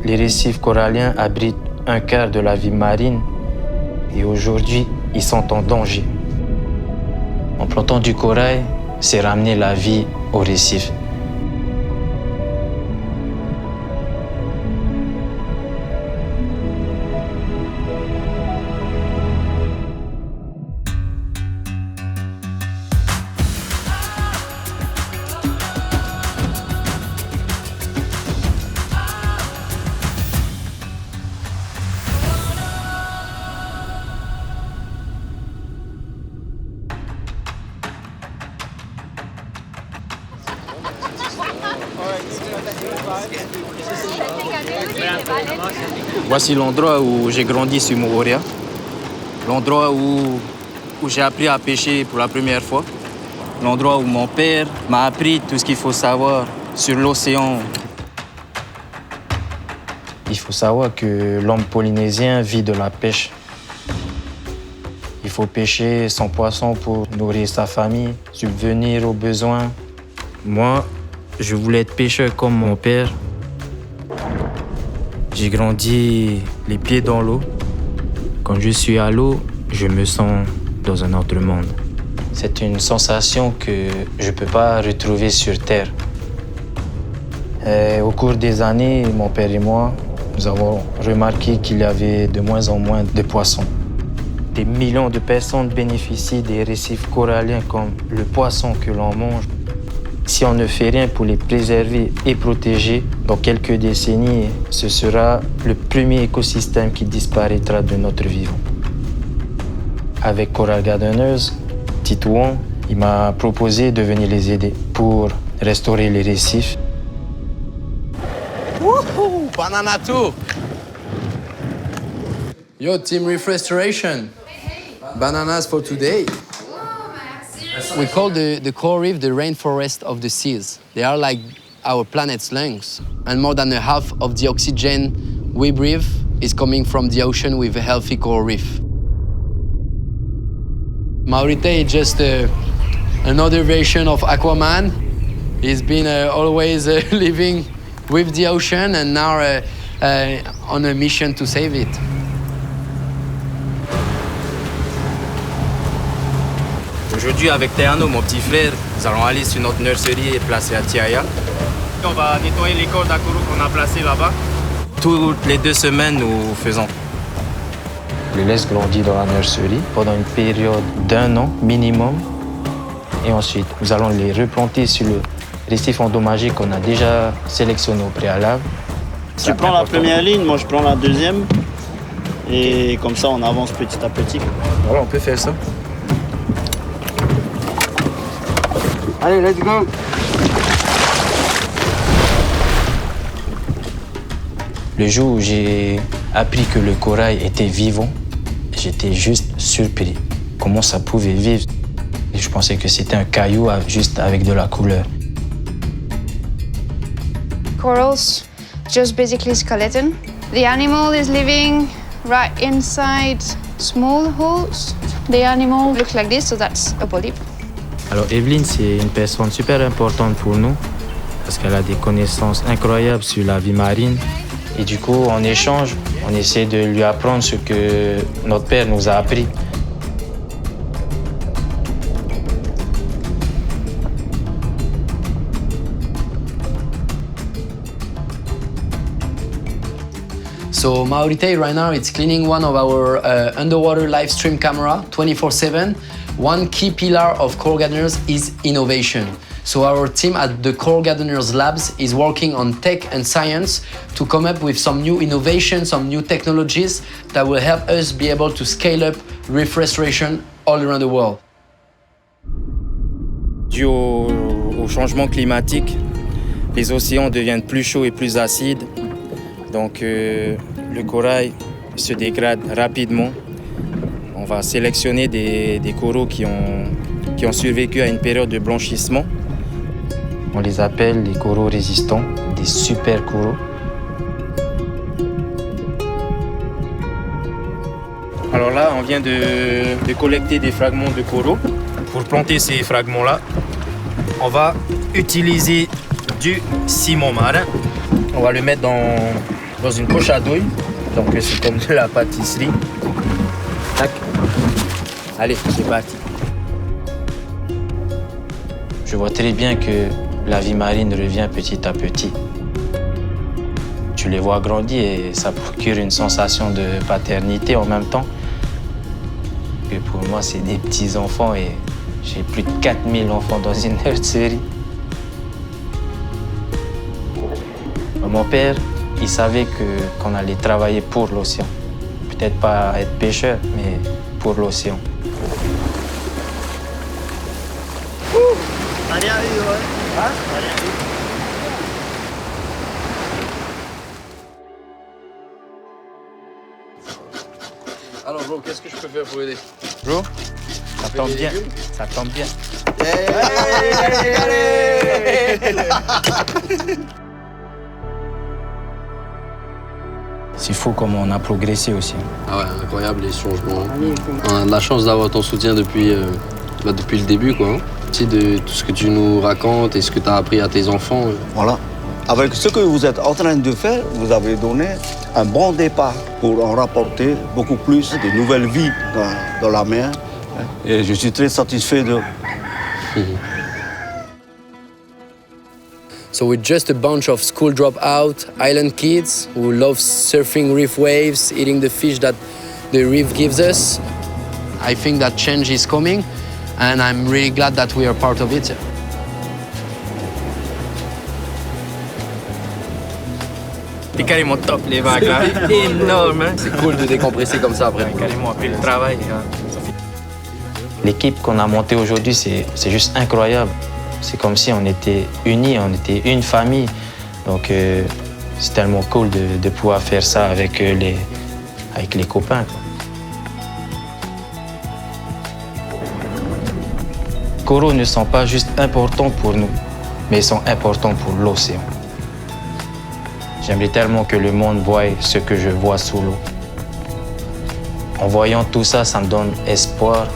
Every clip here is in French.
les récifs coralliens abritent un quart de la vie marine et aujourd'hui, ils sont en danger. En plantant du corail, c'est ramener la vie aux récifs. Voici l'endroit où j'ai grandi sur Moorea, l'endroit où j'ai appris à pêcher pour la première fois, l'endroit où mon père m'a appris tout ce qu'il faut savoir sur l'océan. Il faut savoir que l'homme polynésien vit de la pêche. Il faut pêcher son poisson pour nourrir sa famille, subvenir aux besoins. Moi, je voulais être pêcheur comme mon père. J'ai grandi les pieds dans l'eau. Quand je suis à l'eau, je me sens dans un autre monde. C'est une sensation que je ne peux pas retrouver sur Terre. Et au cours des années, mon père et moi, nous avons remarqué qu'il y avait de moins en moins de poissons. Des millions de personnes bénéficient des récifs coralliens comme le poisson que l'on mange. Si on ne fait rien pour les préserver et protéger, dans quelques décennies, ce sera le premier écosystème qui disparaîtra de notre vivant. Avec Coral Gardeners, Titouan, il m'a proposé de venir les aider pour restaurer les récifs. Woohoo! Banana too! Yo, Team Reef Restoration. Bananas for today. We call the coral reef the rainforest of the seas. They are like our planet's lungs. And more than a half of the oxygen we breathe is coming from the ocean with a healthy coral reef. Maurite is just another version of Aquaman. He's been always living with the ocean and now on a mission to save it. Aujourd'hui, avec Théano, mon petit frère, nous allons aller sur notre nurserie placée à Tiaya. On va nettoyer les cordes à coraux qu'on a placées là-bas. Toutes les 2 semaines, nous faisons. On les laisse grandir dans la nurserie pendant une période d'1 an minimum. Et ensuite, nous allons les replanter sur le récif endommagé qu'on a déjà sélectionné au préalable. Tu prends la première ligne, moi je prends la deuxième. Et comme ça, on avance petit à petit. Voilà, on peut faire ça. Allez, let's go! Le jour où j'ai appris que le corail était vivant, j'étais juste surpris. Comment ça pouvait vivre? Et je pensais que c'était un caillou juste avec de la couleur. Corals, just basically skeleton. The animal is living right inside small holes. The animal looks like this, so that's a polyp. Alors Evelyne, c'est une personne super importante pour nous parce qu'elle a des connaissances incroyables sur la vie marine. Et du coup, en échange, on essaie de lui apprendre ce que notre père nous a appris. So Maurite right now it's cleaning one of our underwater live stream camera 24/7. One key pillar of Coral Gardeners is innovation. So our team at the Coral Gardeners Labs is working on tech and science to come up with some new innovations, some new technologies that will help us be able to scale up reef restoration all around the world. Dû au changement climatique, les océans deviennent plus chauds et plus acides. Donc le corail se dégrade rapidement. On va sélectionner des coraux qui ont survécu à une période de blanchissement. On les appelle les coraux résistants, des super coraux. Alors là, on vient de collecter des fragments de coraux. Pour planter ces fragments-là, on va utiliser du ciment marin. On va le mettre dans une poche à douille. Donc c'est comme de la pâtisserie. Tac. Allez, c'est parti. Je vois très bien que la vie marine revient petit à petit. Tu les vois grandir et ça procure une sensation de paternité en même temps. Et pour moi, c'est des petits-enfants et j'ai plus de 4000 enfants dans une nursery. Mon père, il savait qu'on allait travailler pour l'océan. Peut-être pas être pêcheur, mais pour l'océan. Alors, bro, qu'est-ce que je peux faire pour aider? Bro, ça tombe bien. Ça tombe bien. C'est fou comment on a progressé aussi. Ah ouais, incroyable les changements. On a de la chance d'avoir ton soutien depuis le début, quoi. Merci de tout ce que tu nous racontes et ce que tu as appris à tes enfants. Voilà. Avec ce que vous êtes en train de faire, vous avez donné un bon départ pour en rapporter beaucoup plus de nouvelles vies dans la mer. Et je suis très satisfait de... So we're just a bunch of school dropout island kids who love surfing reef waves, eating the fish that the reef gives us. I think that change is coming, and I'm really glad that we are part of it. C'est carrément top les vagues là. Énorme. Hein? C'est cool de décompresser comme ça après. Carrément après le travail. L'équipe qu'on a montée aujourd'hui, c'est juste incroyable. C'est comme si on était unis, on était une famille. Donc c'est tellement cool de pouvoir faire ça avec les copains. Quoi. Les coraux ne sont pas juste importants pour nous, mais ils sont importants pour l'océan. J'aimerais tellement que le monde voie ce que je vois sous l'eau. En voyant tout ça, ça me donne espoir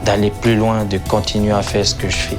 d'aller plus loin, de continuer à faire ce que je fais.